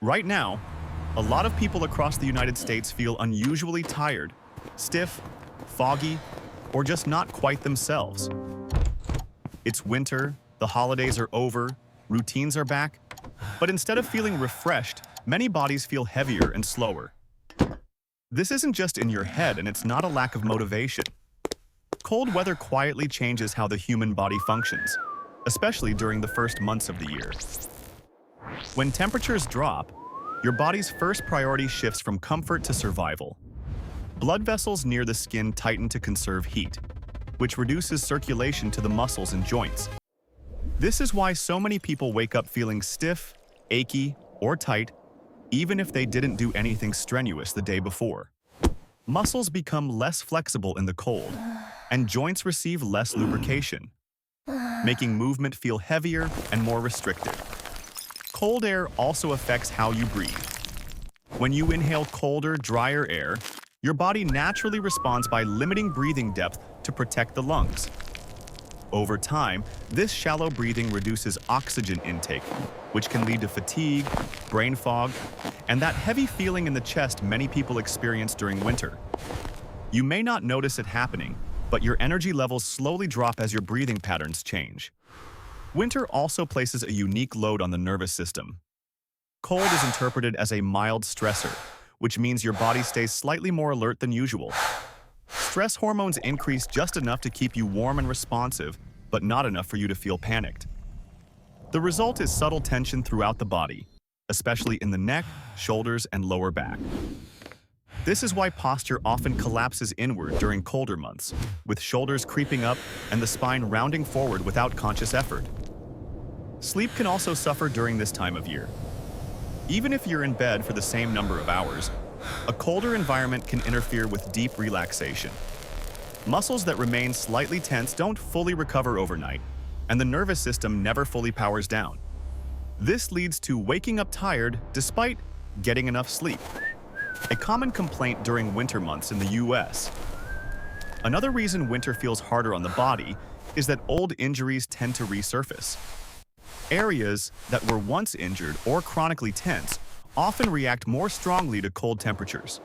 Right now, a lot of people across the United States feel unusually tired, stiff, foggy, or just not quite themselves. It's winter, the holidays are over, routines are back, but instead of feeling refreshed, many bodies feel heavier and slower. This isn't just in your head, and it's not a lack of motivation. Cold weather quietly changes how the human body functions, especially during the first months of the year. When temperatures drop, your body's first priority shifts from comfort to survival. Blood vessels near the skin tighten to conserve heat, which reduces circulation to the muscles and joints. This is why so many people wake up feeling stiff, achy, or tight, even if they didn't do anything strenuous the day before. Muscles become less flexible in the cold, and joints receive less lubrication, making movement feel heavier and more restricted. Cold air also affects how you breathe. When you inhale colder, drier air, your body naturally responds by limiting breathing depth to protect the lungs. Over time, this shallow breathing reduces oxygen intake, which can lead to fatigue, brain fog, and that heavy feeling in the chest many people experience during winter. You may not notice it happening, but your energy levels slowly drop as your breathing patterns change. Winter also places a unique load on the nervous system. Cold is interpreted as a mild stressor, which means your body stays slightly more alert than usual. Stress hormones increase just enough to keep you warm and responsive, but not enough for you to feel panicked. The result is subtle tension throughout the body, especially in the neck, shoulders, and lower back. This is why posture often collapses inward during colder months, with shoulders creeping up and the spine rounding forward without conscious effort. Sleep can also suffer during this time of year. Even if you're in bed for the same number of hours, a colder environment can interfere with deep relaxation. Muscles that remain slightly tense don't fully recover overnight, and the nervous system never fully powers down. This leads to waking up tired despite getting enough sleep, a common complaint during winter months in the US. Another reason winter feels harder on the body is that old injuries tend to resurface. Areas that were once injured or chronically tense often react more strongly to cold temperatures.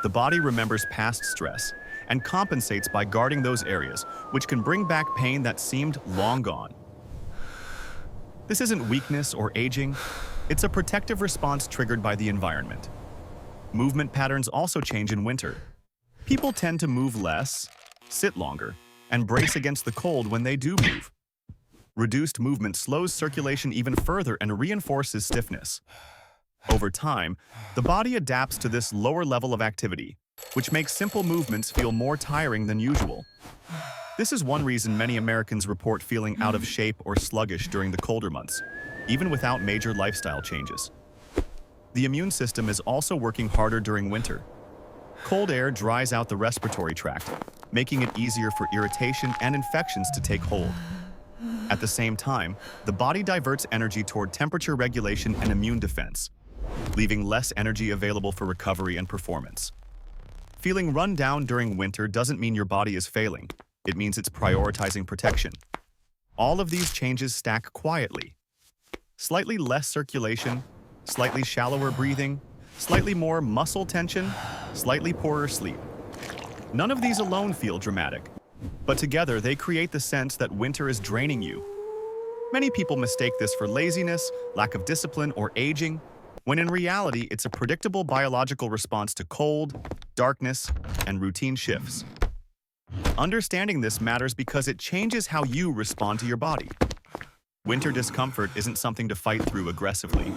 The body remembers past stress and compensates by guarding those areas, which can bring back pain that seemed long gone. This isn't weakness or aging, it's a protective response triggered by the environment. Movement patterns also change in winter. People tend to move less, sit longer, and brace against the cold when they do move. Reduced movement slows circulation even further and reinforces stiffness. Over time, the body adapts to this lower level of activity, which makes simple movements feel more tiring than usual. This is one reason many Americans report feeling out of shape or sluggish during the colder months, even without major lifestyle changes. The immune system is also working harder during winter. Cold air dries out the respiratory tract, making it easier for irritation and infections to take hold. At the same time, the body diverts energy toward temperature regulation and immune defense, leaving less energy available for recovery and performance. Feeling run down during winter doesn't mean your body is failing. It means it's prioritizing protection. All of these changes stack quietly. Slightly less circulation, slightly shallower breathing, slightly more muscle tension, slightly poorer sleep. None of these alone feel dramatic, but together they create the sense that winter is draining you. Many people mistake this for laziness, lack of discipline, or aging, when in reality it's a predictable biological response to cold, darkness, and routine shifts. Understanding this matters because it changes how you respond to your body. Winter discomfort isn't something to fight through aggressively.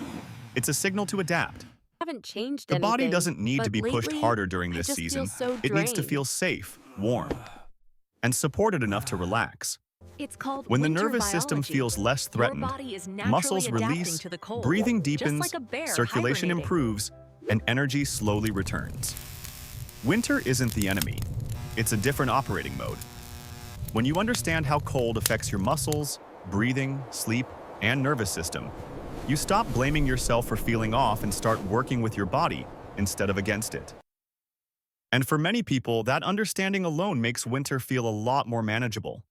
It's a signal to adapt. Haven't changed The body anything, doesn't need but to be pushed lately, harder during I this just season. feel so It needs to drained. feel safe, warm, and supported enough to relax. It's called When the winter nervous system biology. feels less Your threatened, body is naturally muscles adapting release, to the cold, breathing just deepens, like a bear circulation hibernating. improves, and energy slowly returns. Winter isn't the enemy. It's a different operating mode. When you understand how cold affects your muscles, breathing, sleep, and nervous system, you stop blaming yourself for feeling off and start working with your body instead of against it. And for many people, that understanding alone makes winter feel a lot more manageable.